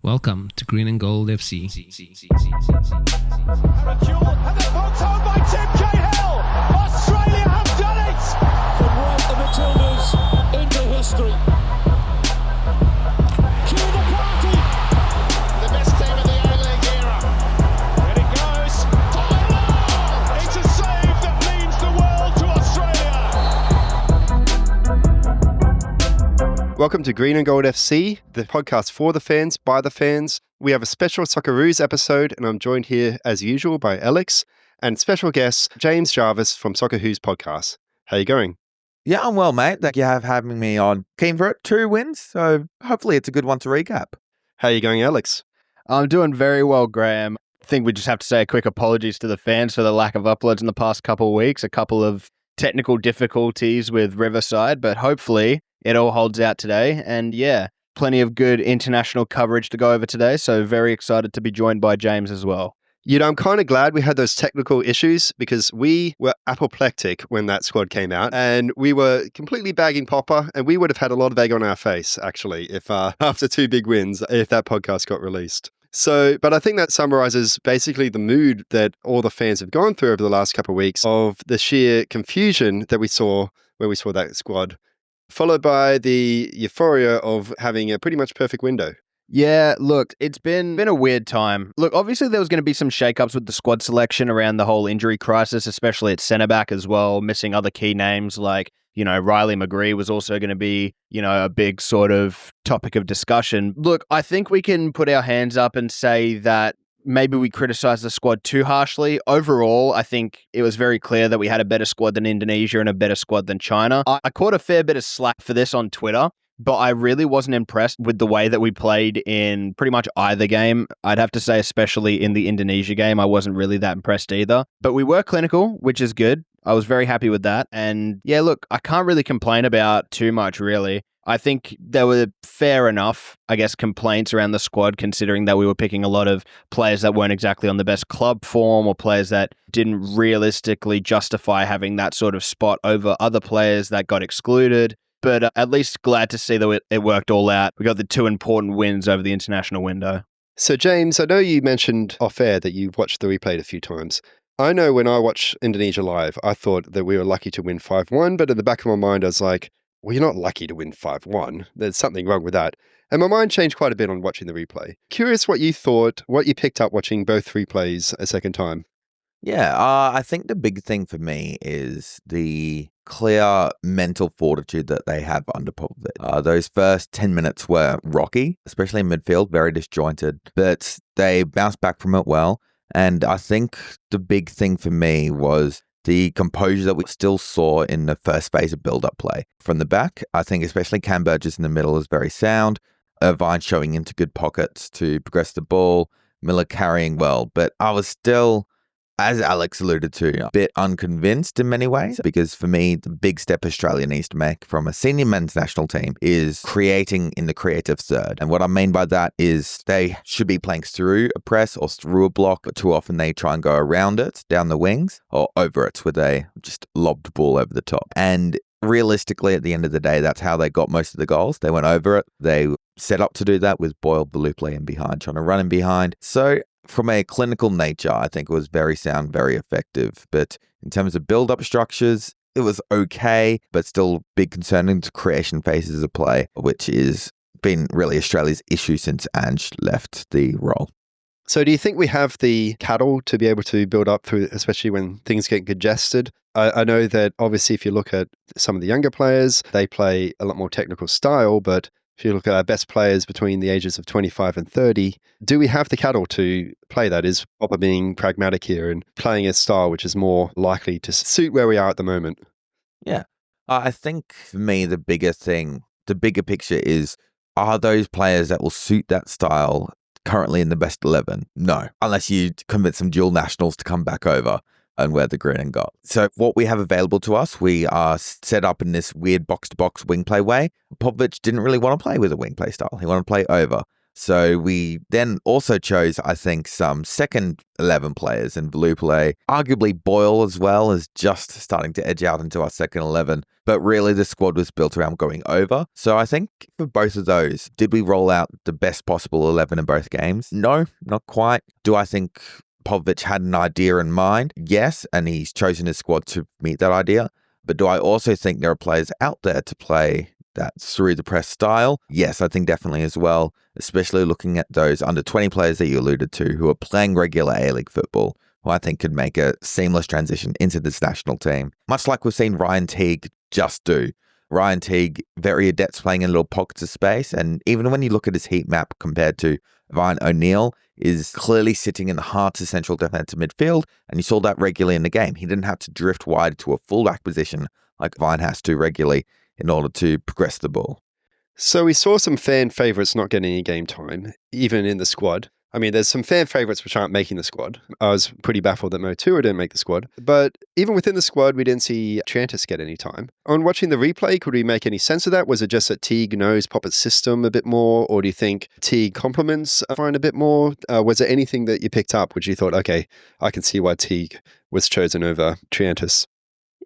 Welcome to Green and Gold FC. And a duel, and then poked home by Tim Cahill. Australia have done it! From right the Matildas into history. Cue the party! The best team of the A-League era. And it goes. Tyler! It's a save that means the world to Australia. Welcome to Green and Gold FC, the podcast for the fans, by the fans. We have a special Socceroos episode, and I'm joined here, as usual, by Alex and special guest, James Jarvis from Soccerwhos podcast. How you going? Yeah, I'm well, mate. Thank you for having me on. Keen for it. 2 wins, so hopefully it's a good one to recap. How you going, Alex? I'm doing very well, Graham. I think we just have to say a quick apologies to the fans for the lack of uploads in the past couple of weeks, a couple of technical difficulties with Riverside, but hopefully it all holds out today. And yeah, plenty of good international coverage to go over today, so very excited to be joined by James as well. You know, I'm kind of glad we had those technical issues because we were apoplectic when that squad came out and we were completely bagging Popa, and we would have had a lot of egg on our face, actually, if after 2 big wins, if that podcast got released. So, but I think that summarizes basically the mood that all the fans have gone through over the last couple of weeks of the sheer confusion that we saw when we saw that squad, followed by the euphoria of having a pretty much perfect window. Yeah, look, it's been a weird time. Look, obviously there was going to be some shakeups with the squad selection around the whole injury crisis, especially at centre-back as well, missing other key names like, Riley McGree was also going to be, a big sort of topic of discussion. Look, I think we can put our hands up and say that maybe we criticized the squad too harshly. Overall, I think it was very clear that we had a better squad than Indonesia and a better squad than China. I caught a fair bit of slack for this on Twitter, but I really wasn't impressed with the way that we played in pretty much either game. I'd have to say, especially in the Indonesia game, I wasn't really that impressed either. But we were clinical, which is good. I was very happy with that. And yeah, look, I can't really complain about too much, really. I think there were fair enough, complaints around the squad, considering that we were picking a lot of players that weren't exactly on the best club form or players that didn't realistically justify having that sort of spot over other players that got excluded. But at least glad to see that it worked all out. We got the 2 important wins over the international window. So, James, I know you mentioned off air that you've watched the replay a few times. I know when I watched Indonesia live, I thought that we were lucky to win 5-1, but in the back of my mind, I was like, well, you're not lucky to win 5-1. There's something wrong with that. And my mind changed quite a bit on watching the replay. Curious what you thought, what you picked up watching both replays a second time. Yeah, I think the big thing for me is the clear mental fortitude that they have under Popovic. Those first 10 minutes were rocky, especially in midfield, very disjointed, but they bounced back from it well. And I think the big thing for me was the composure that we still saw in the first phase of build-up play. From the back, I think especially Cam Burgess in the middle is very sound. Irvine showing into good pockets to progress the ball, Miller carrying well. But I was still, as Alex alluded to, a bit unconvinced in many ways, because for me, the big step Australia needs to make from a senior men's national team is creating in the creative third. And what I mean by that is they should be playing through a press or through a block, but too often they try and go around it, down the wings, or over it with a just lobbed ball over the top. And realistically, at the end of the day, that's how they got most of the goals. They went over it. They set up to do that with Boyle, Velupillay in behind, trying to run in behind. So from a clinical nature, I think it was very sound, very effective. But in terms of build-up structures, it was okay, but still big concern into creation phases of play, which has been really Australia's issue since Ange left the role. So do you think we have the cattle to be able to build up through, especially when things get congested? I know that obviously if you look at some of the younger players, they play a lot more technical style, but if you look at our best players between the ages of 25 and 30, do we have the cattle to play that? Is Popa being pragmatic here and playing a style which is more likely to suit where we are at the moment? Yeah. I think for me, the bigger thing, the bigger picture is, are those players that will suit that style currently in the best 11? No, unless you convince some dual nationals to come back over and wear the green and gold. So what we have available to us, we are set up in this weird box-to-box wing play way. Popovic didn't really want to play with a wing play style. He wanted to play over. So we then also chose, I think, some second 11 players, and Velupillay, arguably Boyle as well, is just starting to edge out into our second 11. But really, the squad was built around going over. So I think for both of those, did we roll out the best possible 11 in both games? No, not quite. Do I think Popovic had an idea in mind? Yes, and he's chosen his squad to meet that idea. But do I also think there are players out there to play that through the press style? Yes, I think definitely as well, especially looking at those under 20 players that you alluded to who are playing regular A-League football, who I think could make a seamless transition into this national team. Much like we've seen Ryan Teague just do. Ryan Teague, very adept playing in little pockets of space, and even when you look at his heat map compared to Ryan O'Neill, is clearly sitting in the heart of central defensive midfield, and you saw that regularly in the game. He didn't have to drift wide to a fullback position like Vine has to regularly in order to progress the ball. So we saw some fan favourites not getting any game time, even in the squad. I mean, there's some fan favourites which aren't making the squad. I was pretty baffled that Motua didn't make the squad. But even within the squad, we didn't see Triantis get any time. On watching the replay, could we make any sense of that? Was it just that Teague knows Popa's system a bit more? Or do you think Teague complements Vine a bit more? Was there anything that you picked up which you thought, okay, I can see why Teague was chosen over Triantis?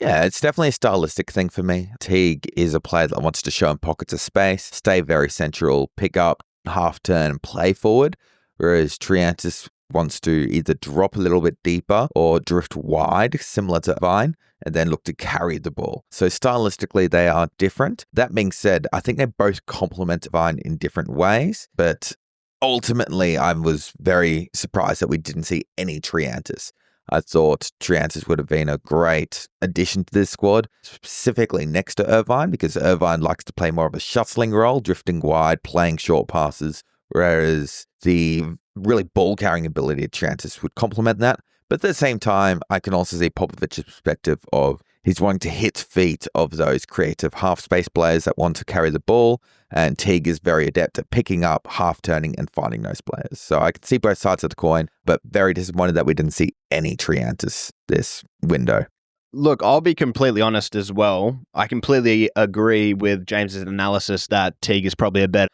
Yeah, it's definitely a stylistic thing for me. Teague is a player that wants to show in pockets of space, stay very central, pick up, half turn, and play forward. Whereas Triantis wants to either drop a little bit deeper or drift wide, similar to Vine, and then look to carry the ball. So stylistically, they are different. That being said, I think they both complement Vine in different ways, but ultimately, I was very surprised that we didn't see any Triantis. I thought Triantis would have been a great addition to this squad, specifically next to Irvine, because Irvine likes to play more of a shuttling role, drifting wide, playing short passes, whereas the really ball-carrying ability of Triantis would complement that. But at the same time, I can also see Popovic's perspective of he's wanting to hit feet of those creative half-space players that want to carry the ball, and Teague is very adept at picking up, half-turning, and finding those players. So I can see both sides of the coin, but very disappointed that we didn't see any Triantis this window. Look, I'll be completely honest as well. I completely agree with James's analysis that Teague is probably a better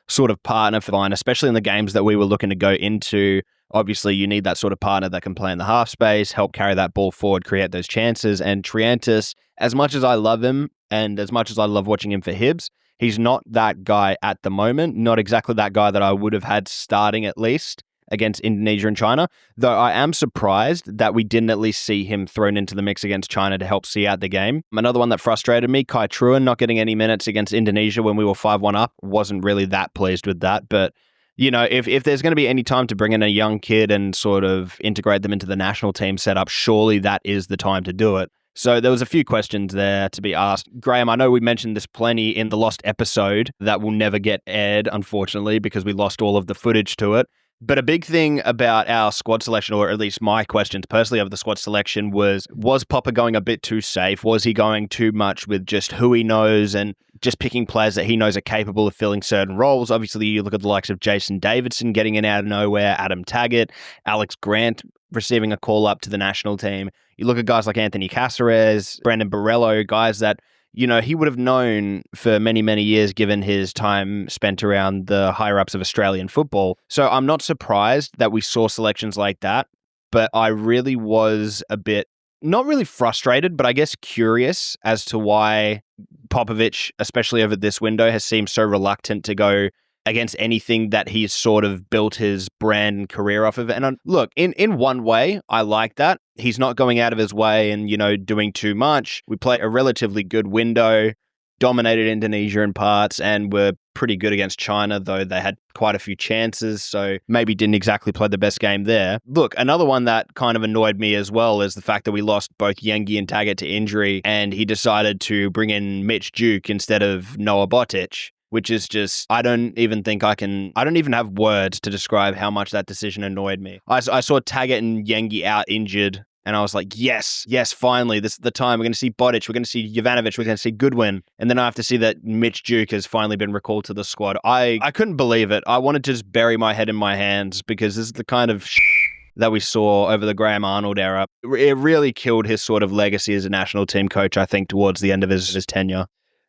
sort of partner for Vine, especially in the games that we were looking to go into. Obviously, you need that sort of partner that can play in the half space, help carry that ball forward, create those chances. And Triantis, as much as I love him and as much as I love watching him for Hibs, he's not that guy at the moment. Not exactly that guy that I would have had starting at least against Indonesia and China, though I am surprised that we didn't at least see him thrown into the mix against China to help see out the game. Another one that frustrated me, Kai Truan not getting any minutes against Indonesia when we were 5-1 up. Wasn't really that pleased with that, but you know, if there's going to be any time to bring in a young kid and sort of integrate them into the national team setup, surely that is the time to do it. So there was a few questions there to be asked. Graham, I know we mentioned this plenty in the lost episode that will never get aired, unfortunately, because we lost all of the footage to it. But a big thing about our squad selection, or at least my questions personally of the squad selection, was Popa going a bit too safe? Was he going too much with just who he knows and just picking players that he knows are capable of filling certain roles? Obviously, you look at the likes of Jason Davidson getting in out of nowhere, Adam Taggart, Alex Grant receiving a call up to the national team. You look at guys like Anthony Caceres, Brandon Borrello, guys that, you know, he would have known for many, many years given his time spent around the higher-ups of Australian football. So I'm not surprised that we saw selections like that, but I really was a bit, not really frustrated, but I guess curious as to why Popovic, especially over this window, has seemed so reluctant to go against anything that he's sort of built his brand and career off of. And look, in one way, I like that. He's not going out of his way and, you know, doing too much. We play a relatively good window, dominated Indonesia in parts, and were pretty good against China, though they had quite a few chances, so maybe didn't exactly play the best game there. Look, another one that kind of annoyed me as well is the fact that we lost both Yengi and Taggart to injury, and he decided to bring in Mitch Duke instead of Noah Botic, which is just, I don't even have words to describe how much that decision annoyed me. I saw Taggart and Yengi out injured, and I was like, yes, finally, this is the time. We're going to see Botic, we're going to see Jovanovic, we're going to see Goodwin. And then I have to see that Mitch Duke has finally been recalled to the squad. I couldn't believe it. I wanted to just bury my head in my hands because this is the kind of that we saw over the Graham Arnold era. It really killed his sort of legacy as a national team coach, I think, towards the end of his tenure.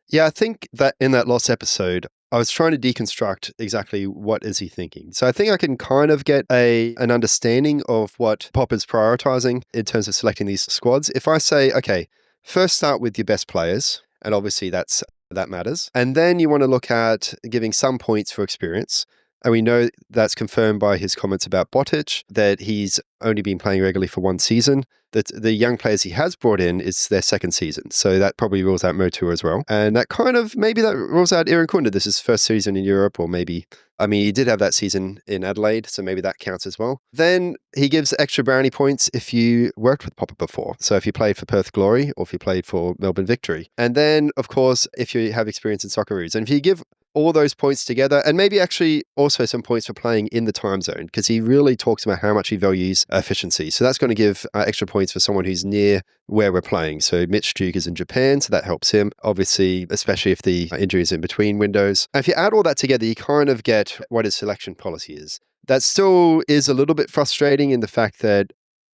Yeah, I think that in that lost episode, I was trying to deconstruct exactly what is he thinking. So I think I can kind of get an understanding of what Pop is prioritizing in terms of selecting these squads. If I say, okay, first start with your best players, and obviously that matters. And then you want to look at giving some points for experience. And we know that's confirmed by his comments about Botic, that he's only been playing regularly for one season, that the young players he has brought in is their second season. So that probably rules out Motu as well. And that kind of, maybe that rules out Irankunda. This is his first season in Europe, or maybe, I mean, he did have that season in Adelaide, so maybe that counts as well. Then he gives extra brownie points if you worked with Popa before. So if you played for Perth Glory or if you played for Melbourne Victory. And then, of course, if you have experience in Socceroos. And if you give all those points together, and maybe actually also some points for playing in the time zone, because he really talks about how much he values efficiency. So that's going to give extra points for someone who's near where we're playing. So Mitch Teague is in Japan, so that helps him, obviously, especially if the injury is in between windows. And if you add all that together, you kind of get what his selection policy is. That still is a little bit frustrating in the fact that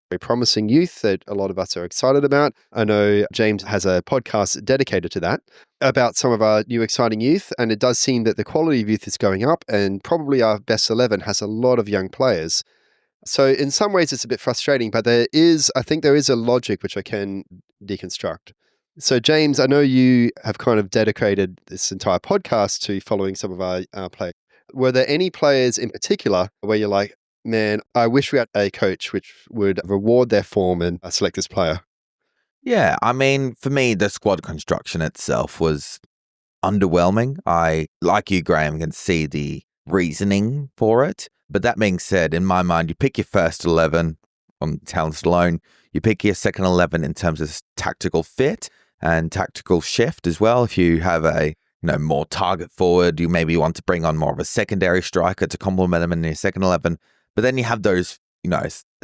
very promising youth that a lot of us are excited about. I know James has a podcast dedicated to that about some of our new exciting youth, and it does seem that the quality of youth is going up, and probably our best 11 has a lot of young players. So in some ways it's a bit frustrating, but I think there is a logic which I can deconstruct. So James, I know you have kind of dedicated this entire podcast to following some of our players. Were there any players in particular where you're like, man, I wish we had a coach which would reward their form and select this player? Yeah, I mean, for me, the squad construction itself was underwhelming. I, like you, Graham, can see the reasoning for it. But that being said, in my mind, you pick your first 11 on talent alone. You pick your second 11 in terms of tactical fit and tactical shift as well. If you have a more target forward, you maybe want to bring on more of a secondary striker to complement them in your second 11. But then you have those,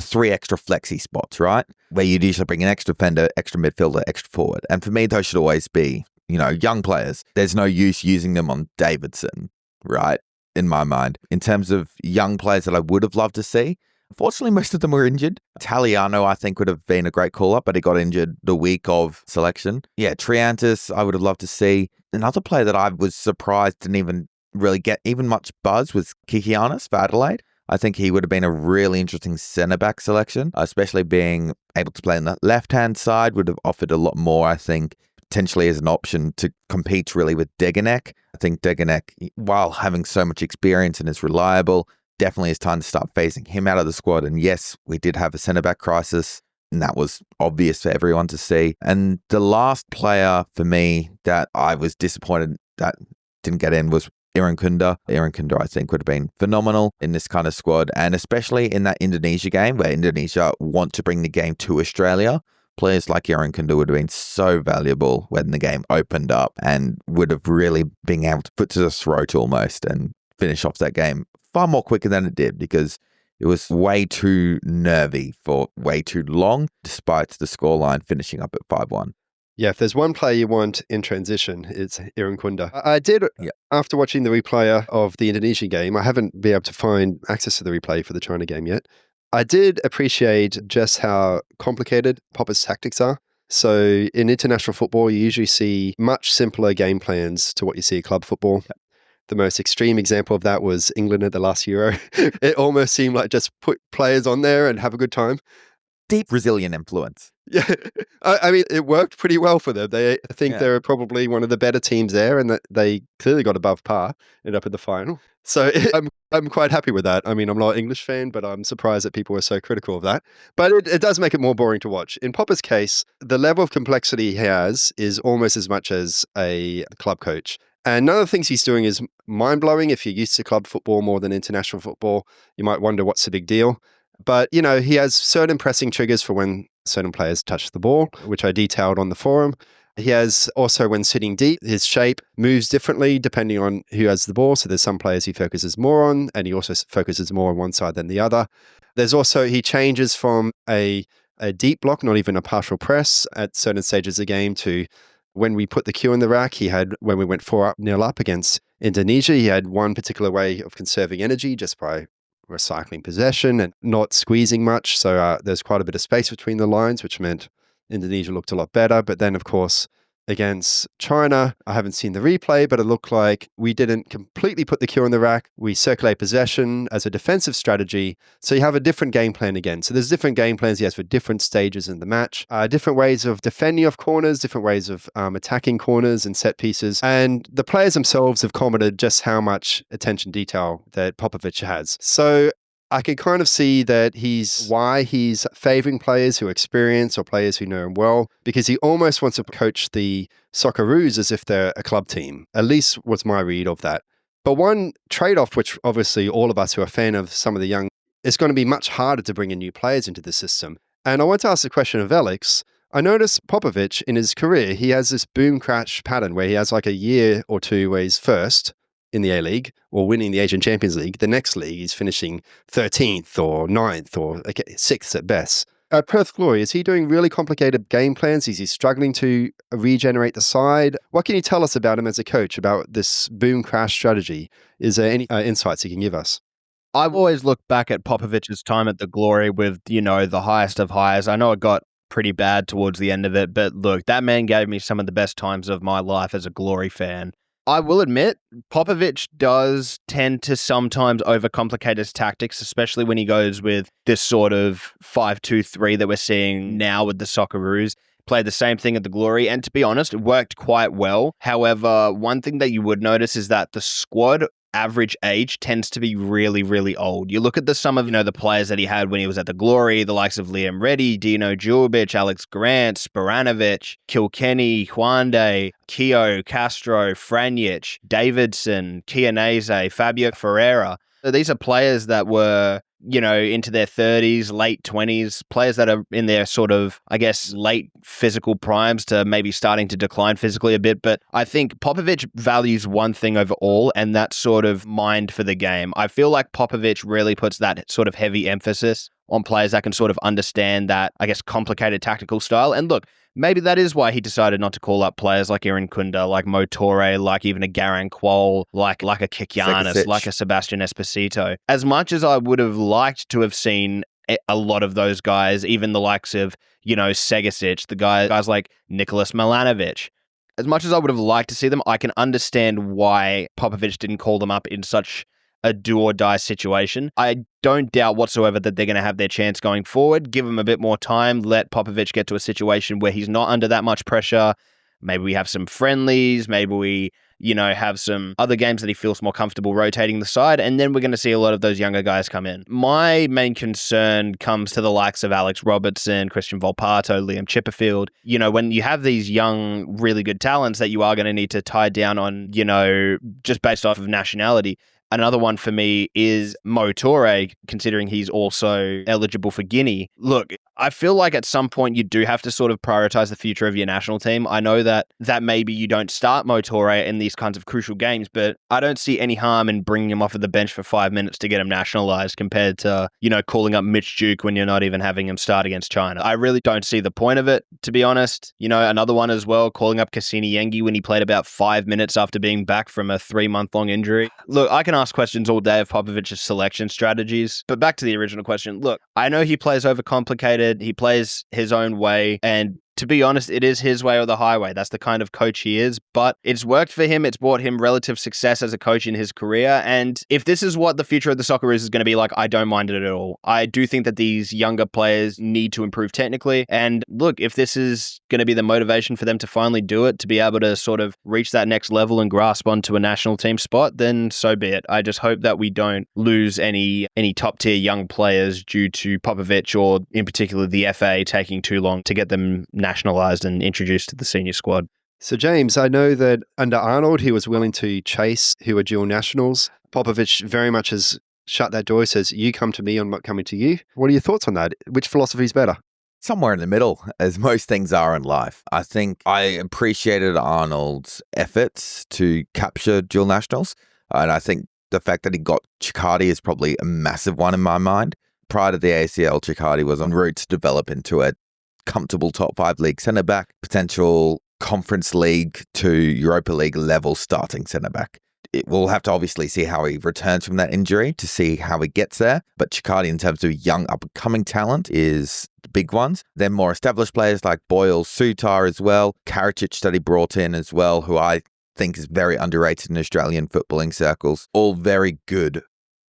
3 extra flexi spots, right? Where you'd usually bring an extra defender, extra midfielder, extra forward. And for me, those should always be, young players. There's no use using them on Davidson, right? In my mind. In terms of young players that I would have loved to see, unfortunately, most of them were injured. Italiano, I think, would have been a great call-up, but he got injured the week of selection. Yeah, Triantis, I would have loved to see. Another player that I was surprised didn't even really get even much buzz was Kikianis for Adelaide. I think he would have been a really interesting centre-back selection, especially being able to play on the left-hand side would have offered a lot more, I think, potentially as an option to compete really with Degenek. I think Degenek, while having so much experience and is reliable, definitely is time to start phasing him out of the squad. And yes, we did have a centre-back crisis, and that was obvious for everyone to see. And the last player for me that I was disappointed that didn't get in was Irankunda. Irankunda, I think, would have been phenomenal in this kind of squad, and especially in that Indonesia game where Indonesia want to bring the game to Australia. Players like Irankunda would have been so valuable when the game opened up and would have really been able to put to the throat almost and finish off that game far more quicker than it did, because it was way too nervy for way too long, despite the scoreline finishing up at 5-1. Yeah, if there's one player you want in transition, it's Irankunda. I did, after watching the replay of the Indonesia game, I haven't been able to find access to the replay for the China game yet. I did appreciate just how complicated Popa's tactics are. So in international football, you usually see much simpler game plans to what you see in club football. The most extreme example of that was England at the last Euro. It almost seemed like just put players on there and have a good time. Deep Brazilian influence. Yeah, I mean, it worked pretty well for them. I think they were probably one of the better teams there, and that they clearly got above par, ended up in the final. So I'm quite happy with that. I mean, I'm not an English fan, but I'm surprised that people were so critical of that. But it does make it more boring to watch. In Popa's case, the level of complexity he has is almost as much as a club coach. And none of the things he's doing is mind-blowing. If you're used to club football more than international football, you might wonder what's the big deal. But, he has certain pressing triggers for when certain players touch the ball, which I detailed on the forum. He has also, when sitting deep, his shape moves differently depending on who has the ball. So there's some players he focuses more on, and he also focuses more on one side than the other. There's also, he changes from a deep block, not even a partial press at certain stages of the game, to when we put the Q in the rack, when we went 4-0 up against Indonesia, he had one particular way of conserving energy just by recycling possession and not squeezing much. So there's quite a bit of space between the lines, which meant Indonesia looked a lot better. But then, of course, against China. I haven't seen the replay, but it looked like we didn't completely put the cue on the rack. We circulate possession as a defensive strategy. So you have a different game plan again. So there's different game plans, yes, for different stages in the match, different ways of defending off corners, different ways of attacking corners and set pieces. And the players themselves have commented just how much attention detail that Popovic has. So I can kind of see that why he's favoring players who are experienced or players who know him well, because he almost wants to coach the Socceroos as if they're a club team. At least was my read of that. But one trade-off, which obviously all of us who are a fan of some of the young, it's going to be much harder to bring in new players into the system. And I want to ask the question of Alex. I noticed Popovic in his career, he has this boom crash pattern where he has like a year or two where he's first in the A-League or winning the Asian Champions League. The next league, he's finishing 13th or 9th or 6th at best. At Perth Glory, is he doing really complicated game plans? Is he struggling to regenerate the side? What can you tell us about him as a coach, about this boom crash strategy? Is there any insights you can give us? I've always looked back at Popovic's time at the Glory with, the highest of highs. I know it got pretty bad towards the end of it, but look, that man gave me some of the best times of my life as a Glory fan. I will admit, Popovic does tend to sometimes overcomplicate his tactics, especially when he goes with this sort of 5-2-3 that we're seeing now with the Socceroos. Played the same thing at the Glory, and to be honest, it worked quite well. However, one thing that you would notice is that the squad average age tends to be really, really old. You look at some of the players that he had when he was at the Glory, the likes of Liam Reddy, Dino Djurbic, Alex Grant, Sporanovic, Kilkenny, Juande, Keogh, Castro, Franjic, Davidson, Chianese, Fabio Ferreira. So these are players that were into their 30s, late 20s, players that are in their sort of, late physical primes to maybe starting to decline physically a bit. But I think Popovic values one thing over all, and that's sort of mind for the game. I feel like Popovic really puts that sort of heavy emphasis on players that can sort of understand that, complicated tactical style. And look, maybe that is why he decided not to call up players like Iran Kunda, like Mo Torre, like even a Garan Quol, like a Kikianis, like a Sebastian Esposito. As much as I would have liked to have seen a lot of those guys, even the likes of, Segasic, the guys like Nicholas Milanovic, as much as I would have liked to see them, I can understand why Popovic didn't call them up in such a do-or-die situation. I don't doubt whatsoever that they're going to have their chance going forward. Give him a bit more time. Let Popovic get to a situation where he's not under that much pressure. Maybe we have some friendlies. Maybe we, have some other games that he feels more comfortable rotating the side. And then we're going to see a lot of those younger guys come in. My main concern comes to the likes of Alex Robertson, Christian Volpato, Liam Chipperfield. When you have these young, really good talents that you are going to need to tie down on, just based off of nationality. Another one for me is Mo Torre, considering he's also eligible for Guinea. Look, I feel like at some point you do have to sort of prioritize the future of your national team. I know that maybe you don't start Mo Torre in these kinds of crucial games, but I don't see any harm in bringing him off of the bench for 5 minutes to get him nationalized compared to, calling up Mitch Duke when you're not even having him start against China. I really don't see the point of it, to be honest. Another one as well, calling up Cassini Yengi when he played about 5 minutes after being back from a 3-month-long injury. Look, I can ask questions all day of Popovic's selection strategies, but back to the original question. Look, I know he plays overcomplicated, he plays his own way, and to be honest, it is his way or the highway. That's the kind of coach he is, but it's worked for him. It's brought him relative success as a coach in his career. And if this is what the future of the Socceroos is going to be like, I don't mind it at all. I do think that these younger players need to improve technically. And look, if this is going to be the motivation for them to finally do it, to be able to sort of reach that next level and grasp onto a national team spot, then so be it. I just hope that we don't lose any top tier young players due to Popovic or in particular the FA taking too long to get them nationalized and introduced to the senior squad. So James, I know that under Arnold, he was willing to chase who are dual nationals. Popovic very much has shut that door, says, you come to me, I'm not coming to you. What are your thoughts on that? Which philosophy is better? Somewhere in the middle, as most things are in life. I think I appreciated Arnold's efforts to capture dual nationals. And I think the fact that he got Chicardi is probably a massive one in my mind. Prior to the ACL, Chicardi was en route to develop into a comfortable top 5 league centre-back, potential Conference League to Europa League level starting centre-back. We'll have to obviously see how he returns from that injury to see how he gets there. But Chicardi, in terms of young up-and-coming talent, is big ones. Then more established players like Boyle, Sutar as well, Karacic that he brought in as well, who I think is very underrated in Australian footballing circles. All very good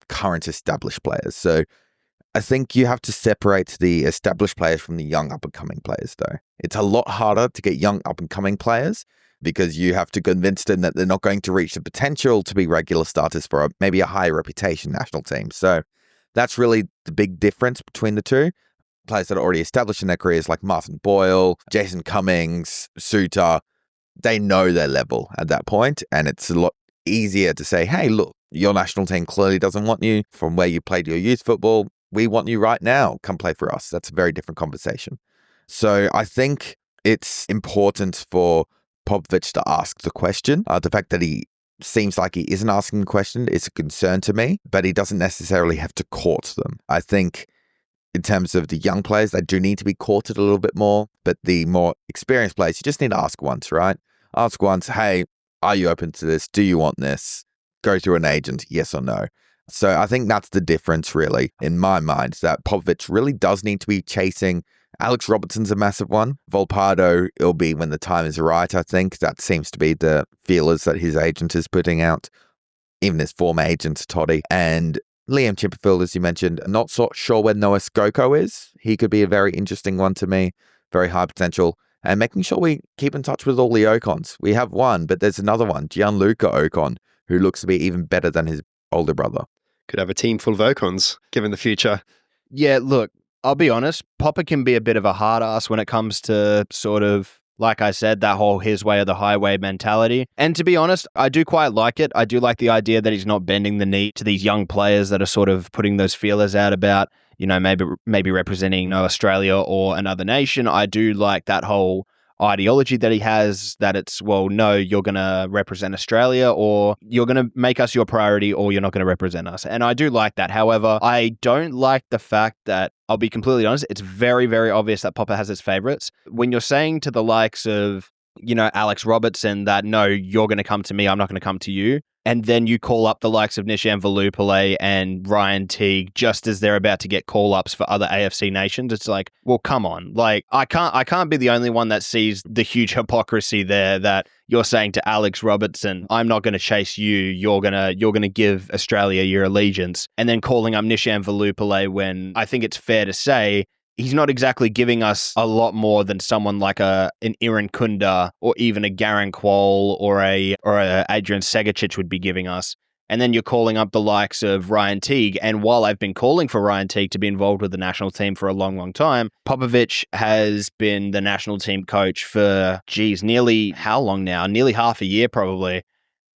current established players. So I think you have to separate the established players from the young up-and-coming players, though. It's a lot harder to get young up-and-coming players because you have to convince them that they're not going to reach the potential to be regular starters for maybe a higher reputation national team. So that's really the big difference between the two. Players that are already established in their careers like Martin Boyle, Jason Cummings, Suter, they know their level at that point, and it's a lot easier to say, hey, look, your national team clearly doesn't want you from where you played your youth football. We want you right now. Come play for us. That's a very different conversation. So I think it's important for Popovic to ask the question. The fact that he seems like he isn't asking the question is a concern to me, but he doesn't necessarily have to court them. I think in terms of the young players, they do need to be courted a little bit more, but the more experienced players, you just need to ask once, right? Ask once, hey, are you open to this? Do you want this? Go through an agent, yes or no. So I think that's the difference, really, in my mind, that Popovic really does need to be chasing. Alex Robertson's a massive one. Volpato, it'll be when the time is right, I think. That seems to be the feelers that his agent is putting out, even his former agent, Toddy. And Liam Chipperfield, as you mentioned, not so sure where Noah Skoko is. He could be a very interesting one to me, very high potential. And making sure we keep in touch with all the Ocons. We have one, but there's another one, Gianluca Ocon, who looks to be even better than his older brother. Could have a team full of Ocons, given the future. Yeah, look, I'll be honest, Popa can be a bit of a hard ass when it comes to sort of, like I said, that whole his way or the highway mentality. And to be honest, I do quite like it. I do like the idea that he's not bending the knee to these young players that are sort of putting those feelers out about, you know, maybe representing Australia or another nation. I do like that whole ideology that he has, that it's, well, no, you're going to represent Australia, or you're going to make us your priority, or you're not going to represent us. And I do like that. However, I don't like the fact that, I'll be completely honest, it's very, very obvious that Popa has his favorites. When you're saying to the likes of, you know, Alex Robertson that, no, you're going to come to me, I'm not going to come to you. And then you call up the likes of Nishan Velupillay and Ryan Teague just as they're about to get call-ups for other AFC nations. It's like, well, come on. Like, I can't be the only one that sees the huge hypocrisy there, that you're saying to Alex Robertson, I'm not going to chase you. You're gonna give Australia your allegiance. And then calling up Nishan Velupillay when I think it's fair to say he's not exactly giving us a lot more than someone like an Iran Kunda or even a Garan Quol or a Adrian Segacic would be giving us. And then you're calling up the likes of Ryan Teague. And while I've been calling for Ryan Teague to be involved with the national team for a long, long time, Popovic has been the national team coach for, nearly how long now? Nearly half a year probably.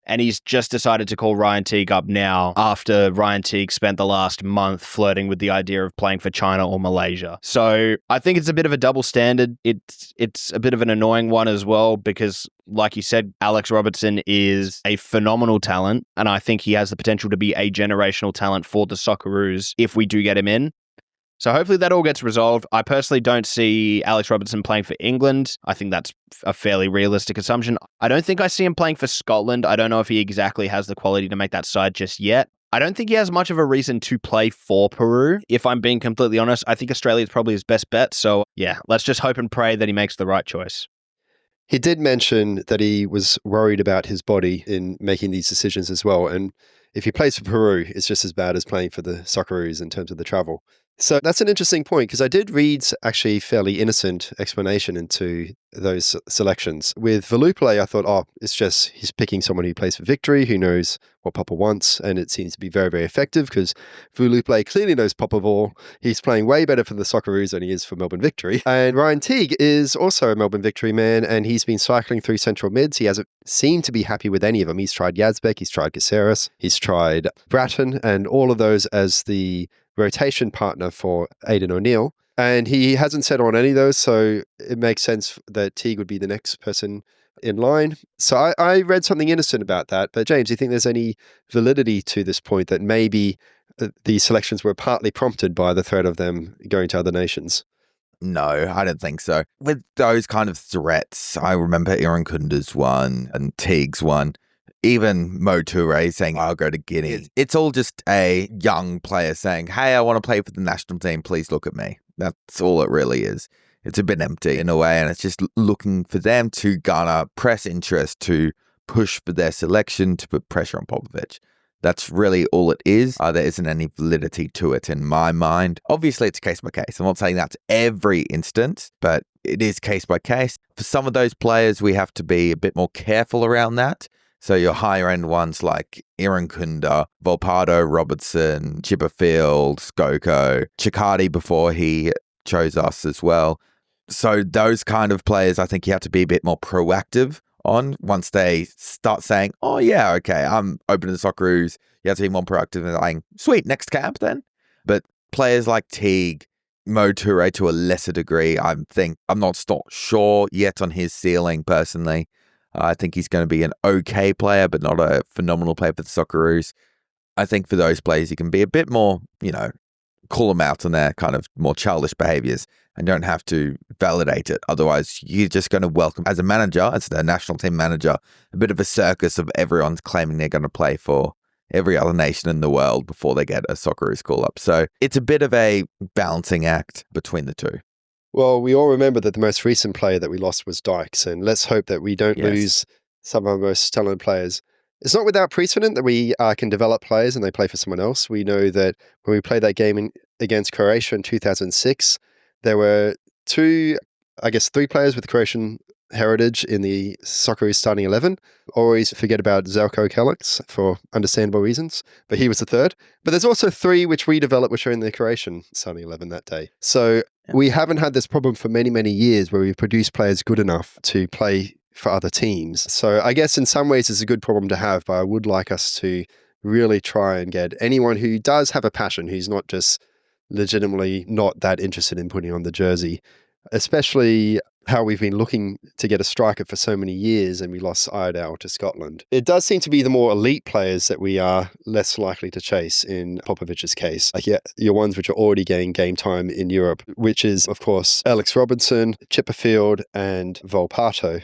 And he's just decided to call Ryan Teague up now after Ryan Teague spent the last month flirting with the idea of playing for China or Malaysia. So I think it's a bit of a double standard. It's a bit of an annoying one as well because, like you said, Alex Robertson is a phenomenal talent. And I think he has the potential to be a generational talent for the Socceroos if we do get him in. So hopefully that all gets resolved. I personally don't see Alex Robertson playing for England. I think that's a fairly realistic assumption. I don't think I see him playing for Scotland. I don't know if he exactly has the quality to make that side just yet. I don't think he has much of a reason to play for Peru. If I'm being completely honest, I think Australia is probably his best bet. So yeah, let's just hope and pray that he makes the right choice. He did mention that he was worried about his body in making these decisions as well. And if he plays for Peru, it's just as bad as playing for the Socceroos in terms of the travel. So that's an interesting point because I did read actually fairly innocent explanation into those selections. With Velupillay, I thought, it's just he's picking someone who plays for Victory, who knows what Popa wants, and it seems to be very, very effective because Velupillay clearly knows Popa Ball. He's playing way better for the Socceroos than he is for Melbourne Victory. And Ryan Teague is also a Melbourne Victory man, and he's been cycling through central mids. He hasn't seemed to be happy with any of them. He's tried Yazbek, he's tried Caceres, he's tried Bratton, and all of those as the rotation partner for Aidan O'Neill. And he hasn't said on any of those, so it makes sense that Teague would be the next person in line. So I read something innocent about that. But James, do you think there's any validity to this point that maybe these selections were partly prompted by the threat of them going to other nations? No, I don't think so. With those kind of threats, I remember Iran Kunda's one and Teague's one. Even Mo Toure saying, I'll go to Guinea. It's all just a young player saying, hey, I want to play for the national team. Please look at me. That's all it really is. It's a bit empty in a way, and it's just looking for them to garner press interest, to push for their selection, to put pressure on Popovic. That's really all it is. There isn't any validity to it in my mind. Obviously, it's case by case. I'm not saying that's every instance, but it is case by case. For some of those players, we have to be a bit more careful around that. So your higher end ones like Irankunda, Volpato, Robertson, Chipperfield, Skoko, Chikati before he chose us as well. So those kind of players, I think you have to be a bit more proactive on once they start saying, oh yeah, okay, I'm open to the Socceroos. You have to be more proactive and saying, sweet, next camp then. But players like Teague, Mo Toure to a lesser degree, I'm not sure yet on his ceiling personally. I think he's going to be an okay player, but not a phenomenal player for the Socceroos. I think for those players, you can be a bit more, call them out on their kind of more childish behaviors and don't have to validate it. Otherwise, you're just going to welcome, as a manager, as the national team manager, a bit of a circus of everyone claiming they're going to play for every other nation in the world before they get a Socceroos call-up. So it's a bit of a balancing act between the two. Well, we all remember that the most recent player that we lost was Dykes, and let's hope that we don't lose some of our most talented players. It's not without precedent that we can develop players and they play for someone else. We know that when we played that game against Croatia in 2006, there were three players with Croatian heritage in the Socceroos starting 11. Always forget about Zelko Kelic for understandable reasons, but he was the third. But there's also 3 which we developed, which are in the Croatian starting 11 that day. So we haven't had this problem for many, many years where we've produced players good enough to play for other teams. So I guess in some ways it's a good problem to have, but I would like us to really try and get anyone who does have a passion, who's not just legitimately not that interested in putting on the jersey, especially how we've been looking to get a striker for so many years and we lost Iredale to Scotland. It does seem to be the more elite players that we are less likely to chase in Popovic's case. Your ones which are already getting game time in Europe, which is, of course, Alex Robertson, Chipperfield and Volpato.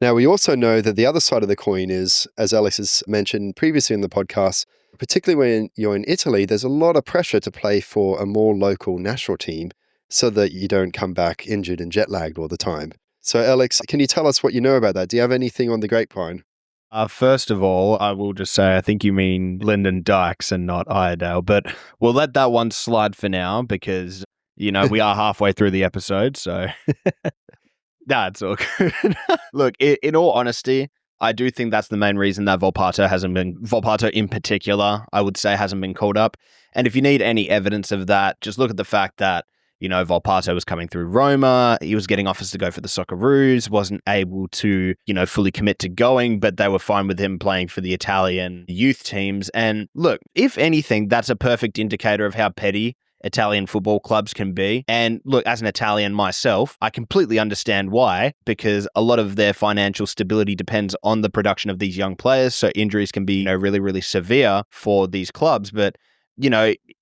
Now, we also know that the other side of the coin is, as Alex has mentioned previously in the podcast, particularly when you're in Italy, there's a lot of pressure to play for a more local national team so that you don't come back injured and jet lagged all the time. So, Alex, can you tell us what you know about that? Do you have anything on the grapevine? First of all, I will just say I think you mean Lyndon Dykes and not Iredale, but we'll let that one slide for now because, we are halfway through the episode, so... That's all good. Look, in all honesty, I do think that's the main reason that Volpato in particular, I would say, hasn't been called up. And if you need any evidence of that, just look at the fact that, Volpato was coming through Roma. He was getting offers to go for the Socceroos, wasn't able to, fully commit to going, but they were fine with him playing for the Italian youth teams. And look, if anything, that's a perfect indicator of how petty Italian football clubs can be. And look, as an Italian myself, I completely understand why, because a lot of their financial stability depends on the production of these young players. So injuries can be, really, really severe for these clubs. But,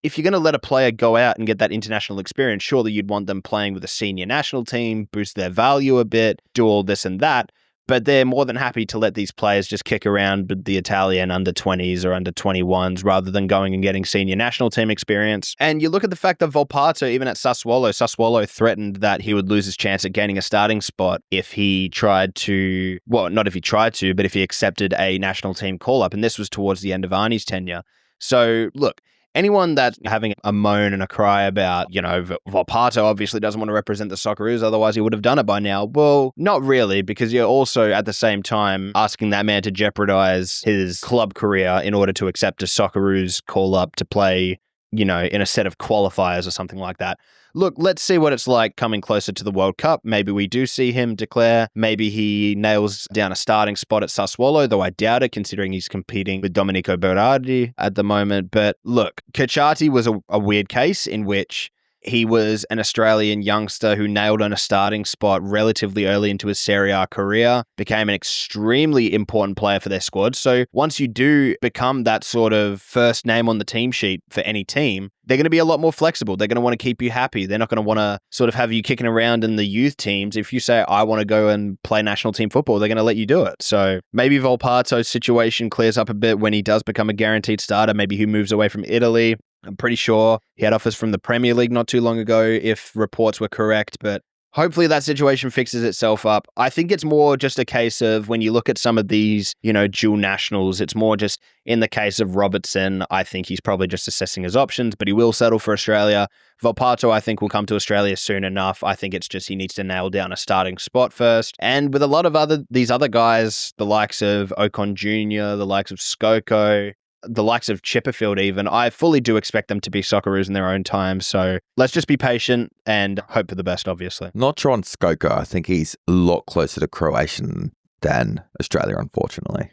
if you're going to let a player go out and get that international experience, surely you'd want them playing with a senior national team, boost their value a bit, do all this and that. But they're more than happy to let these players just kick around with the Italian under-20s or under-21s rather than going and getting senior national team experience. And you look at the fact that Volpato, even at Sassuolo threatened that he would lose his chance at gaining a starting spot if he tried to, not if he tried to, but if he accepted a national team call-up. And this was towards the end of Arnie's tenure. So, look, anyone that's having a moan and a cry about, Volpato obviously doesn't want to represent the Socceroos, otherwise he would have done it by now. Well, not really, because you're also at the same time asking that man to jeopardize his club career in order to accept a Socceroos call-up to play, in a set of qualifiers or something like that. Look, let's see what it's like coming closer to the World Cup. Maybe we do see him declare. Maybe he nails down a starting spot at Sassuolo, though I doubt it, considering he's competing with Domenico Berardi at the moment. But look, Cacciati was a weird case in which he was an Australian youngster who nailed on a starting spot relatively early into his Serie A career, became an extremely important player for their squad. So once you do become that sort of first name on the team sheet for any team, they're going to be a lot more flexible. They're going to want to keep you happy. They're not going to want to sort of have you kicking around in the youth teams. If you say, I want to go and play national team football, they're going to let you do it. So maybe Volpato's situation clears up a bit when he does become a guaranteed starter. Maybe he moves away from Italy. I'm pretty sure he had offers from the Premier League not too long ago, if reports were correct, but hopefully that situation fixes itself up. I think it's more just a case of when you look at some of these, dual nationals, it's more just in the case of Robertson, I think he's probably just assessing his options, but he will settle for Australia. Volpato, I think, will come to Australia soon enough. I think it's just he needs to nail down a starting spot first. And with a lot of these other guys, the likes of Ocon Jr., the likes of Skoko, the likes of Chipperfield even, I fully do expect them to be Socceroos in their own time. So let's just be patient and hope for the best, obviously. Not sure on Skoko. I think he's a lot closer to Croatian than Australia, unfortunately.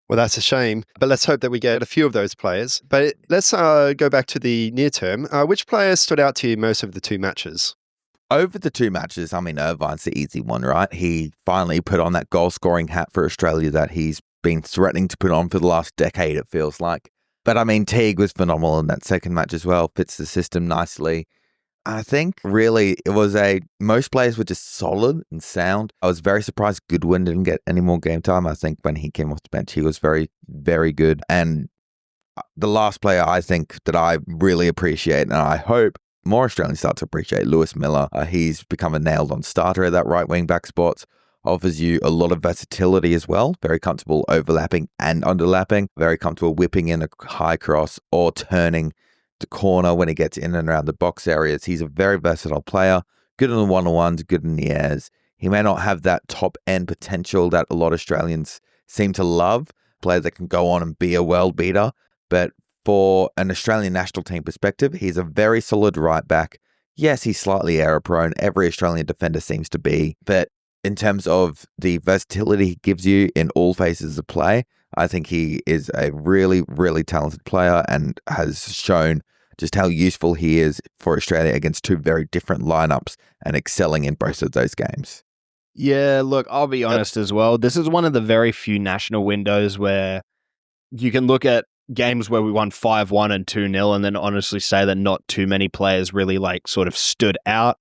Well, that's a shame, but let's hope that we get a few of those players. But let's go back to the near term. Which players stood out to you most of the two matches? Over the two matches, I mean, Irvine's the easy one, right? He finally put on that goal-scoring hat for Australia that he's been threatening to put on for the last decade, it feels like. But I mean, Teague was phenomenal in that second match as well, fits the system nicely. I think really it was most players were just solid and sound. I was very surprised Goodwin didn't get any more game time. I think when he came off the bench, he was very, very good. And the last player I think that I really appreciate, and I hope more Australians start to appreciate, Lewis Miller. He's become a nailed-on starter at that right wing-back spot. Offers you a lot of versatility as well. Very comfortable overlapping and underlapping. Very comfortable whipping in a high cross or turning the corner when he gets in and around the box areas. He's a very versatile player. Good in the one-on-ones, good in the airs. He may not have that top-end potential that a lot of Australians seem to love. Player that can go on and be a world beater. But for an Australian national team perspective, he's a very solid right back. Yes, he's slightly error-prone. Every Australian defender seems to be. But in terms of the versatility he gives you in all phases of play, I think he is a really, really talented player and has shown just how useful he is for Australia against two very different lineups and excelling in both of those games. Yeah, look, I'll be honest as well. This is one of the very few national windows where you can look at games where we won 5-1 and 2-0 and then honestly say that not too many players really sort of stood out.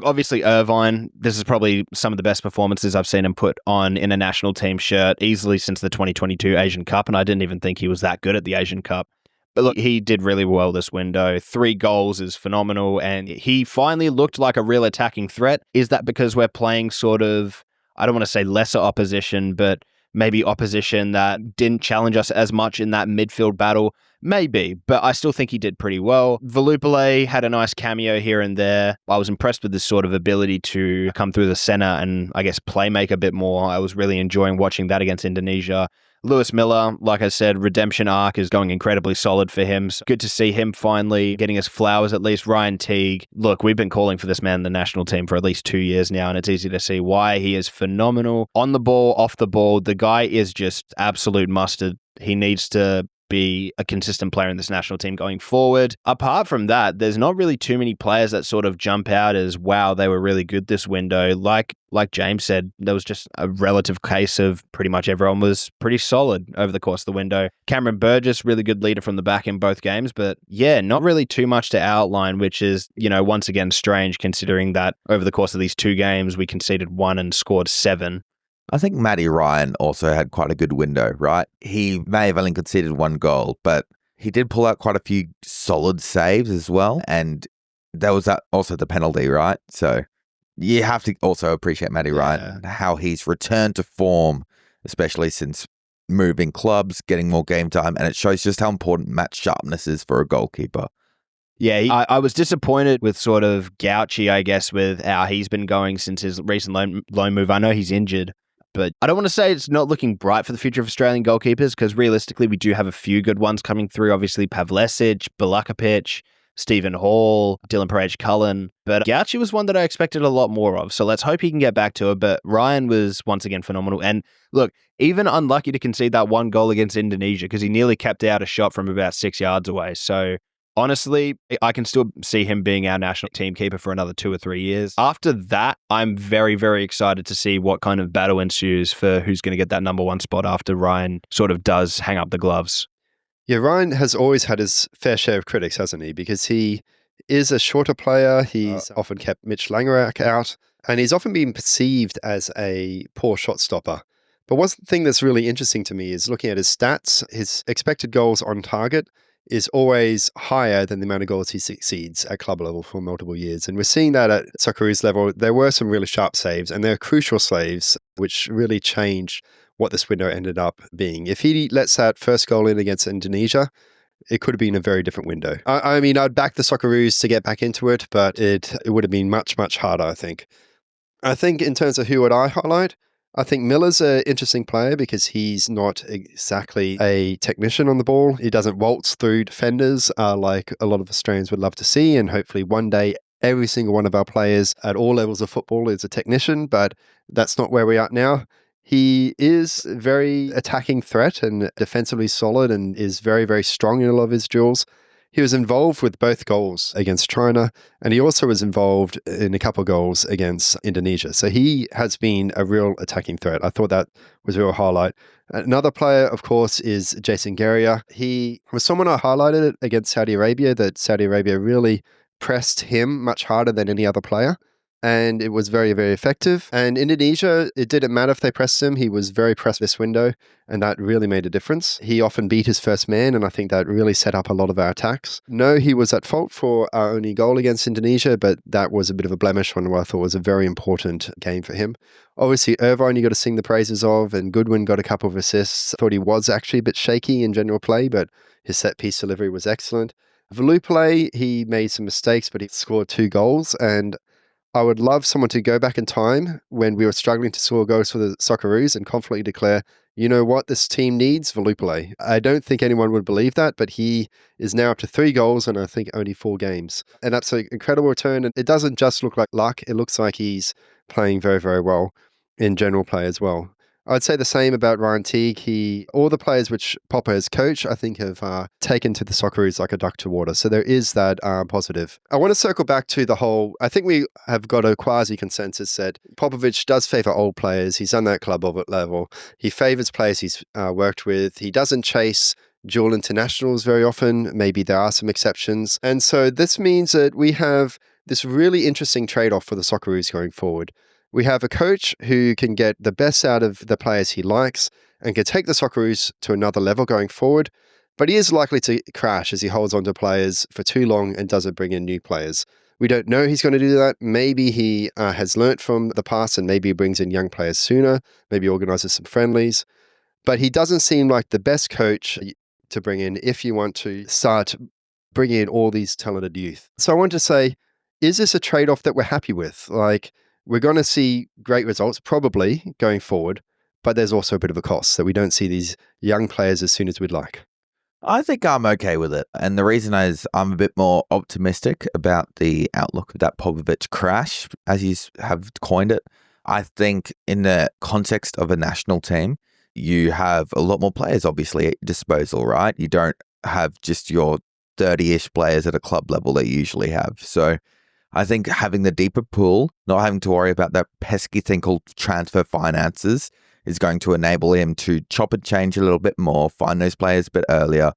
Obviously, Irvine, this is probably some of the best performances I've seen him put on in a national team shirt easily since the 2022 Asian Cup, and I didn't even think he was that good at the Asian Cup. But look, he did really well this window. 3 goals is phenomenal, and he finally looked like a real attacking threat. Is that because we're playing sort of, I don't want to say lesser opposition, but maybe opposition that didn't challenge us as much in that midfield battle? Maybe, but I still think he did pretty well. Velupillay had a nice cameo here and there. I was impressed with this sort of ability to come through the center and, I guess, play make a bit more. I was really enjoying watching that against Indonesia. Lewis Miller, like I said, redemption arc is going incredibly solid for him. So good to see him finally getting his flowers at least. Ryan Teague, look, we've been calling for this man in the national team for at least 2 years now, and it's easy to see why. He is phenomenal. On the ball, off the ball, the guy is just absolute mustard. He needs to be a consistent player in this national team going forward. Apart from that, there's not really too many players that sort of jump out as, wow, they were really good this window. Like James said, there was just a relative case of pretty much everyone was pretty solid over the course of the window. Cameron Burgess, really good leader from the back in both games, but yeah, not really too much to outline, which is, once again, strange considering that over the course of these 2 games, we conceded 1 and scored 7. I think Matty Ryan also had quite a good window, right? He may have only conceded 1 goal, but he did pull out quite a few solid saves as well. And there was also the penalty, right? So you have to also appreciate Matty Ryan, how he's returned to form, especially since moving clubs, getting more game time. And it shows just how important match sharpness is for a goalkeeper. Yeah, I was disappointed with sort of Gauchi, I guess, with how he's been going since his recent loan move. I know he's injured, but I don't want to say it's not looking bright for the future of Australian goalkeepers because realistically, we do have a few good ones coming through. Obviously, Pavlesic, Balakapic, Stephen Hall, Dylan Parage-Cullen. But Gauchi was one that I expected a lot more of. So let's hope he can get back to it. But Ryan was once again phenomenal. And look, even unlucky to concede that 1 goal against Indonesia because he nearly kept out a shot from about 6 yards away. So honestly, I can still see him being our national team keeper for another 2 or 3 years. After that, I'm very, very excited to see what kind of battle ensues for who's going to get that number 1 spot after Ryan sort of does hang up the gloves. Yeah, Ryan has always had his fair share of critics, hasn't he? Because he is a shorter player. He's often kept Mitch Langerak out, and he's often been perceived as a poor shot stopper. But one thing that's really interesting to me is looking at his stats. His expected goals on target is always higher than the amount of goals he succeeds at club level for multiple years. And we're seeing that at Socceroos level. There were some really sharp saves, and they're crucial saves, which really changed what this window ended up being. If he lets that first goal in against Indonesia, it could have been a very different window. I mean, I'd back the Socceroos to get back into it, but it would have been much, much harder, I think. I think in terms of who would I highlight, I think Miller's an interesting player because he's not exactly a technician on the ball. He doesn't waltz through defenders like a lot of Australians would love to see, and hopefully one day every single one of our players at all levels of football is a technician, but that's not where we are now. He is a very attacking threat and defensively solid and is very, very strong in a lot of his duels. He was involved with both goals against China, and he also was involved in a couple of goals against Indonesia. So he has been a real attacking threat. I thought that was a real highlight. Another player, of course, is Jason Guerrier. He was someone I highlighted against Saudi Arabia, that Saudi Arabia really pressed him much harder than any other player. And it was very, very effective. And Indonesia, it didn't matter if they pressed him. He was very pressed this window, and that really made a difference. He often beat his first man, and I think that really set up a lot of our attacks. No, he was at fault for our only goal against Indonesia, but that was a bit of a blemish on what I thought was a very important game for him. Obviously, Irvine, you got to sing the praises of, and Goodwin got a couple of assists. I thought he was actually a bit shaky in general play, but his set-piece delivery was excellent. Velupillay, he made some mistakes, but he scored 2 goals, and I would love someone to go back in time when we were struggling to score goals for the Socceroos and confidently declare, you know what, this team needs Velupillay. I don't think anyone would believe that, but he is now up to 3 goals and I think only 4 games. And that's an incredible return. And it doesn't just look like luck. It looks like he's playing very, very well in general play as well. I'd say the same about Ryan Teague. All the players which Popa has coached, I think, have taken to the Socceroos like a duck to water. So there is that positive. I want to circle back to the whole, I think we have got a quasi-consensus that Popovic does favour old players. He's done that at club level. He favours players he's worked with. He doesn't chase dual internationals very often. Maybe there are some exceptions. And so this means that we have this really interesting trade-off for the Socceroos going forward. We have a coach who can get the best out of the players he likes and can take the Socceroos to another level going forward, but he is likely to crash as he holds on to players for too long and doesn't bring in new players. We don't know he's going to do that. Maybe he has learnt from the past and maybe he brings in young players sooner, maybe organises some friendlies, but he doesn't seem like the best coach to bring in if you want to start bringing in all these talented youth. So I want to say, is this a trade-off that we're happy with? Like, we're going to see great results, probably, going forward, but there's also a bit of a cost, that we don't see these young players as soon as we'd like. I think I'm okay with it. And the reason is I'm a bit more optimistic about the outlook of that Popovic crash, as you have coined it. I think in the context of a national team, you have a lot more players, obviously, at your disposal, right? You don't have just your 30-ish players at a club level that you usually have. So I think having the deeper pool, not having to worry about that pesky thing called transfer finances, is going to enable him to chop and change a little bit more, find those players a bit earlier,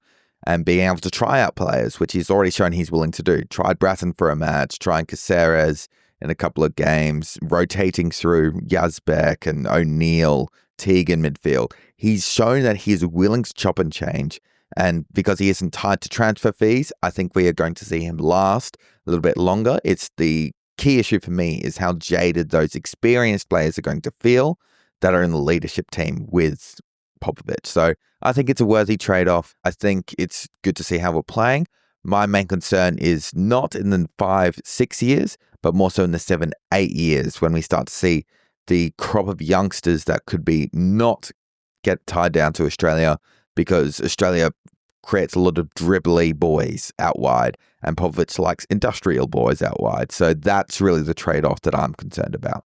and being able to try out players, which he's already shown he's willing to do. Tried Bratton for a match, trying Caceres in a couple of games, rotating through Yazbek and O'Neill, Teague in midfield. He's shown that he is willing to chop and change. And because he isn't tied to transfer fees, I think we are going to see him last a little bit longer. It's the key issue for me is how jaded those experienced players are going to feel that are in the leadership team with Popovic. So I think it's a worthy trade-off. I think it's good to see how we're playing. My main concern is not in the 5-6 years, but more so in the 7-8 years when we start to see the crop of youngsters that could be not get tied down to Australia, because Australia creates a lot of dribbly boys out wide and Popovic likes industrial boys out wide. So that's really the trade-off that I'm concerned about.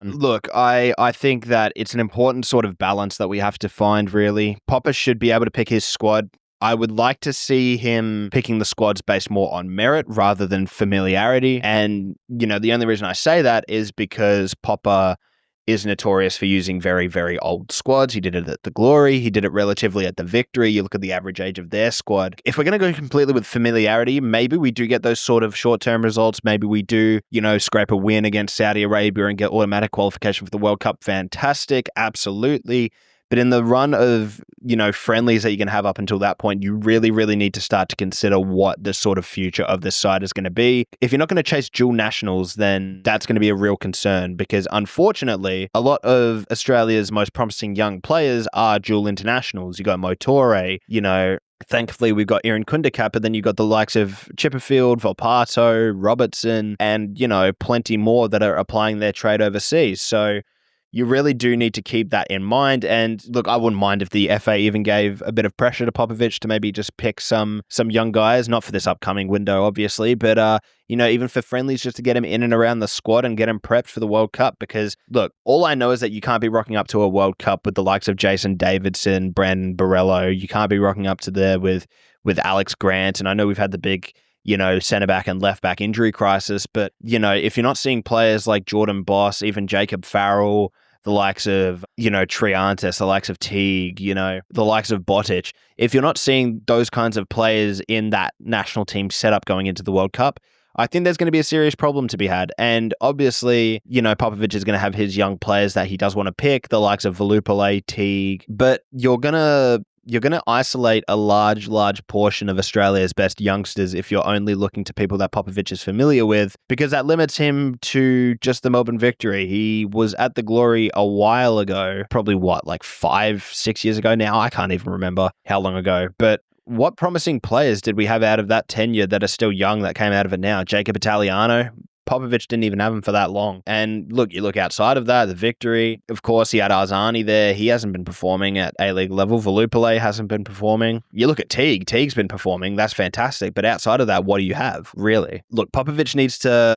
Look, I think that it's an important sort of balance that we have to find, really. Popa should be able to pick his squad. I would like to see him picking the squads based more on merit rather than familiarity. And, you know, the only reason I say that is because Popa is notorious for using very, very old squads. He did it at the Glory. He did it relatively at the Victory. You look at the average age of their squad. If we're going to go completely with familiarity, maybe we do get those sort of short-term results. Maybe we do, you know, scrape a win against Saudi Arabia and get automatic qualification for the World Cup. Fantastic. Absolutely. But in the run of, friendlies that you can have up until that point, you really, really need to start to consider what the sort of future of this side is going to be. If you're not going to chase dual nationals, then that's going to be a real concern because unfortunately, a lot of Australia's most promising young players are dual internationals. You got Motore, thankfully, we've got Aaron Kundakat, but then you've got the likes of Chipperfield, Volpato, Robertson, and, plenty more that are applying their trade overseas. So you really do need to keep that in mind. And look, I wouldn't mind if the FA even gave a bit of pressure to Popovic to maybe just pick some young guys, not for this upcoming window, obviously, but, even for friendlies, just to get him in and around the squad and get him prepped for the World Cup. Because, look, all I know is that you can't be rocking up to a World Cup with the likes of Jason Davidson, Brandon Borrello. You can't be rocking up to there with Alex Grant. And I know we've had the big centre-back and left-back injury crisis. But, if you're not seeing players like Jordan Boss, even Jacob Farrell, the likes of, Triantis, the likes of Teague, the likes of Botic, if you're not seeing those kinds of players in that national team setup going into the World Cup, I think there's going to be a serious problem to be had. And obviously, Popovic is going to have his young players that he does want to pick, the likes of Velupillay, Teague, but you're going to isolate a large portion of Australia's best youngsters if you're only looking to people that Popovic is familiar with, because that limits him to just the Melbourne Victory. He was at the Glory a while ago, probably 5-6 years ago now? I can't even remember how long ago, but what promising players did we have out of that tenure that are still young that came out of it now? Jacob Italiano? Popovic didn't even have him for that long. And look, you look outside of that, the Victory, of course, he had Arzani there. He hasn't been performing at A-League level. Velupillay hasn't been performing. You look at Teague. Teague's been performing. That's fantastic. But outside of that, what do you have, really? Look, Popovic needs to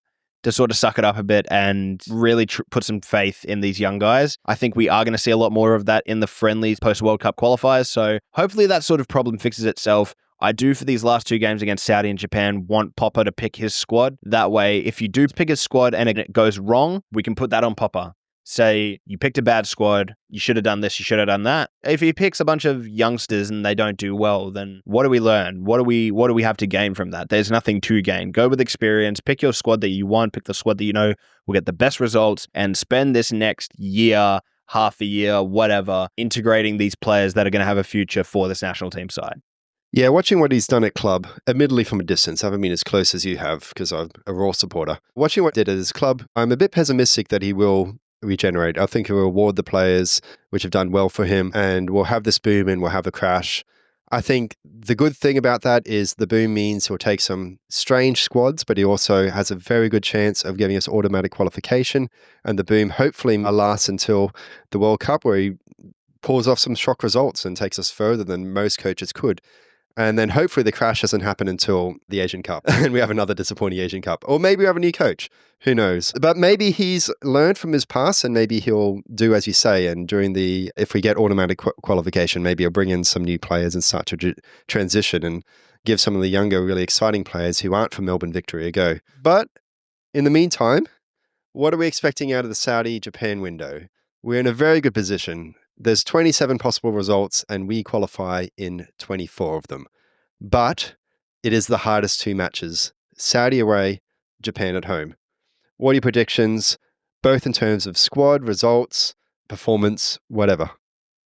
sort of suck it up a bit and really put some faith in these young guys. I think we are going to see a lot more of that in the friendlies post-World Cup qualifiers. So hopefully that sort of problem fixes itself. I do, for these last two games against Saudi and Japan, want Popa to pick his squad. That way, if you do pick his squad and it goes wrong, we can put that on Popa. Say, you picked a bad squad, you should have done this, you should have done that. If he picks a bunch of youngsters and they don't do well, then what do we learn? What do we have to gain from that? There's nothing to gain. Go with experience, pick your squad that you want, pick the squad that you know will get the best results, and spend this next year, half a year, whatever, integrating these players that are going to have a future for this national team side. Yeah, watching what he's done at club, admittedly from a distance, I haven't been as close as you have because I'm a Raw supporter. Watching what he did at his club, I'm a bit pessimistic that he will regenerate. I think he will reward the players which have done well for him, and we'll have this boom and we'll have a crash. I think the good thing about that is the boom means he'll take some strange squads, but he also has a very good chance of giving us automatic qualification, and the boom hopefully lasts until the World Cup, where he pulls off some shock results and takes us further than most coaches could. And then hopefully the crash doesn't happen until the Asian Cup and we have another disappointing Asian Cup. Or maybe we have a new coach. Who knows? But maybe he's learned from his past and maybe he'll do as you say. And if we get automatic qualification, maybe he'll bring in some new players and start to transition and give some of the younger, really exciting players who aren't from Melbourne Victory a go. But in the meantime, what are we expecting out of the Saudi-Japan window? We're in a very good position. There's 27 possible results and we qualify in 24 of them. But it is the hardest two matches, Saudi away, Japan at home. What are your predictions, both in terms of squad, results, performance, whatever?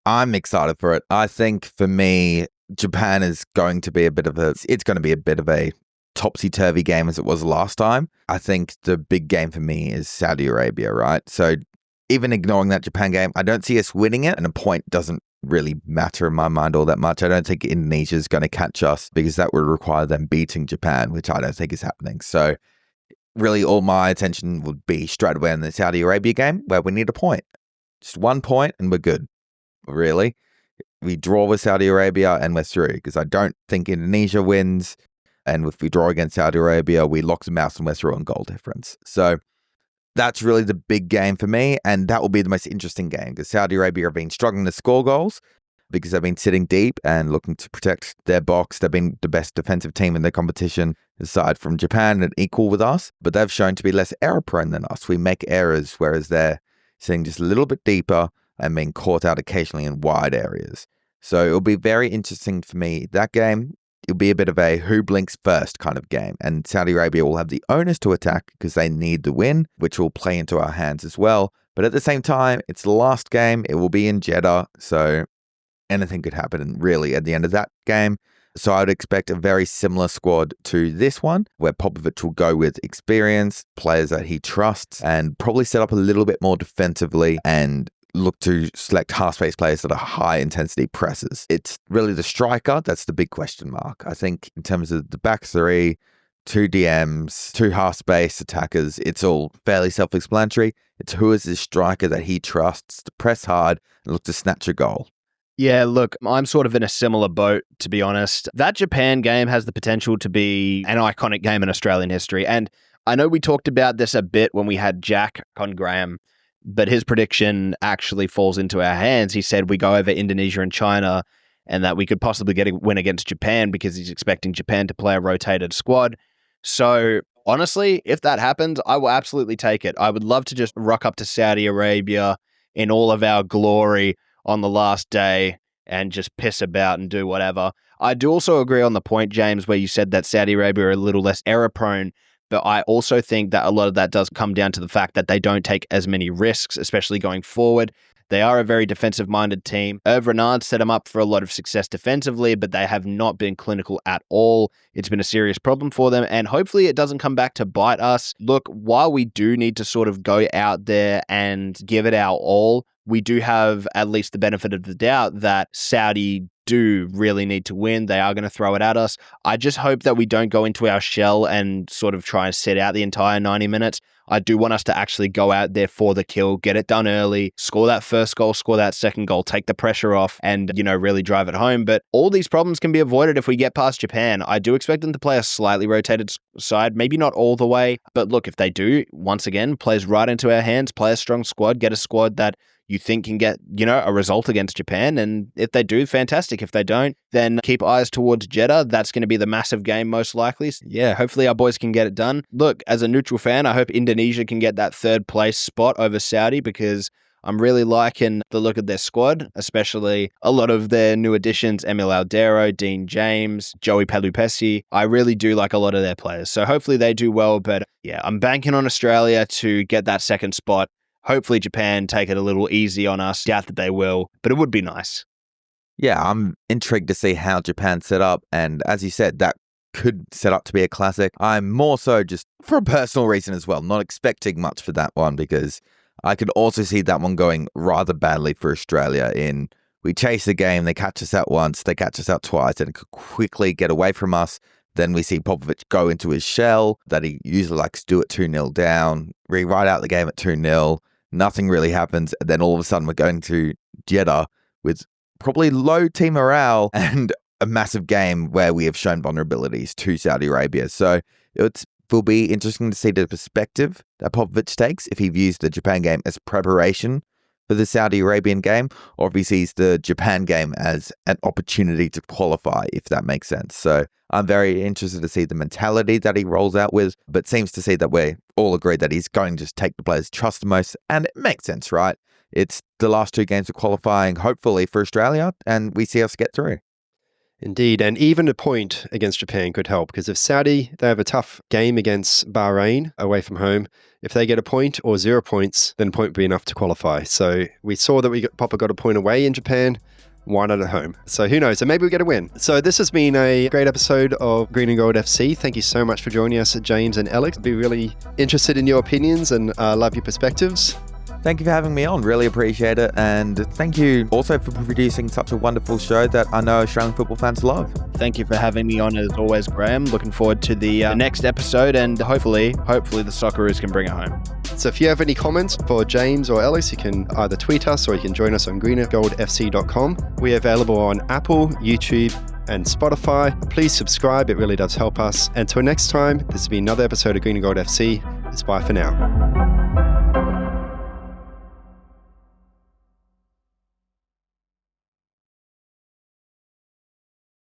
I'm excited for it. I think for me, Japan is going to be a bit of a topsy-turvy game as it was last time. I think the big game for me is Saudi Arabia, right? So even ignoring that Japan game, I don't see us winning it, and a point doesn't really matter in my mind all that much. I don't think Indonesia is going to catch us because that would require them beating Japan, which I don't think is happening. So really all my attention would be straight away in the Saudi Arabia game where we need a point. Just 1 point and we're good. Really. We draw with Saudi Arabia and we're through, because I don't think Indonesia wins. And if we draw against Saudi Arabia, we lock the mouse and we're through on goal difference. So that's really the big game for me, and that will be the most interesting game because Saudi Arabia have been struggling to score goals because they've been sitting deep and looking to protect their box. They've been the best defensive team in the competition, aside from Japan, and equal with us, but they've shown to be less error-prone than us. We make errors, whereas they're sitting just a little bit deeper and being caught out occasionally in wide areas. So it'll be very interesting for me, that game. It'll be a bit of a who blinks first kind of game, and Saudi Arabia will have the onus to attack because they need the win, which will play into our hands as well. But at the same time, it's the last game. It will be in Jeddah. So anything could happen really at the end of that game. So I would expect a very similar squad to this one, where Popovic will go with experience, players that he trusts, and probably set up a little bit more defensively and look to select half-space players that are high-intensity presses. It's really the striker that's the big question mark. I think in terms of the back three, 2 DMs, 2 half-space attackers, it's all fairly self-explanatory. It's who is this striker that he trusts to press hard and look to snatch a goal. Yeah, look, I'm sort of in a similar boat, to be honest. That Japan game has the potential to be an iconic game in Australian history. And I know we talked about this a bit when we had Jack on Graham, but his prediction actually falls into our hands. He said we go over Indonesia and China and that we could possibly get a win against Japan because he's expecting Japan to play a rotated squad. So honestly, if that happens, I will absolutely take it. I would love to just rock up to Saudi Arabia in all of our glory on the last day and just piss about and do whatever. I do also agree on the point, James, where you said that Saudi Arabia are a little less error prone, but I also think that a lot of that does come down to the fact that they don't take as many risks, especially going forward. They are a very defensive-minded team. Hervé Renard set them up for a lot of success defensively, but they have not been clinical at all. It's been a serious problem for them, and hopefully it doesn't come back to bite us. Look, while we do need to sort of go out there and give it our all, we do have at least the benefit of the doubt that Saudi do really need to win. They are going to throw it at us. I just hope that we don't go into our shell and sort of try and sit out the entire 90 minutes. I do want us to actually go out there for the kill, get it done early, score that first goal, score that second goal, take the pressure off and, really drive it home. But all these problems can be avoided if we get past Japan. I do expect them to play a slightly rotated side, maybe not all the way. But look, if they do, once again, plays right into our hands, play a strong squad, get a squad that you think can get, a result against Japan. And if they do, fantastic. If they don't, then keep eyes towards Jeddah. That's going to be the massive game most likely. Yeah, hopefully our boys can get it done. Look, as a neutral fan, I hope Indonesia can get that 3rd place spot over Saudi because I'm really liking the look of their squad, especially a lot of their new additions, Emil Aldero, Dean James, Joey Pelupesi. I really do like a lot of their players. So hopefully they do well. But yeah, I'm banking on Australia to get that 2nd spot. Hopefully Japan take it a little easy on us. Doubt that they will, but it would be nice. Yeah, I'm intrigued to see how Japan set up. And as you said, that could set up to be a classic. I'm more so just for a personal reason as well, not expecting much for that one because I could also see that one going rather badly for Australia in we chase the game, they catch us out once, they catch us out twice, and could quickly get away from us. Then we see Popovic go into his shell that he usually likes to do at 2-0 down, rewrite out the game at 2-0. Nothing really happens. And then all of a sudden we're going to Jeddah with probably low team morale and a massive game where we have shown vulnerabilities to Saudi Arabia. So it will be interesting to see the perspective that Popovic takes if he views the Japan game as preparation for the Saudi Arabian game, or if he sees the Japan game as an opportunity to qualify, if that makes sense. So I'm very interested to see the mentality that he rolls out with, but seems to see that we all agree that he's going to just take the players trust the most, and it makes sense, right? It's the last 2 games of qualifying, hopefully for Australia, and we see us get through. Indeed, and even a point against Japan could help because if Saudi, they have a tough game against Bahrain away from home. If they get a point or 0 points, then a point would be enough to qualify. So we saw that Popa got a point away in Japan. Why not at home? So who knows? So maybe we get a win. So this has been a great episode of Green and Gold FC. Thank you so much for joining us, James and Alex. I'd be really interested in your opinions and love your perspectives. Thank you for having me on. Really appreciate it. And thank you also for producing such a wonderful show that I know Australian football fans love. Thank you for having me on as always, Graham. Looking forward to the next episode and hopefully the Socceroos can bring it home. So if you have any comments for James or Alex, you can either tweet us or you can join us on greenandgoldfc.com. We're available on Apple, YouTube, and Spotify. Please subscribe. It really does help us. Until next time, this has been another episode of Green and Gold FC. It's bye for now.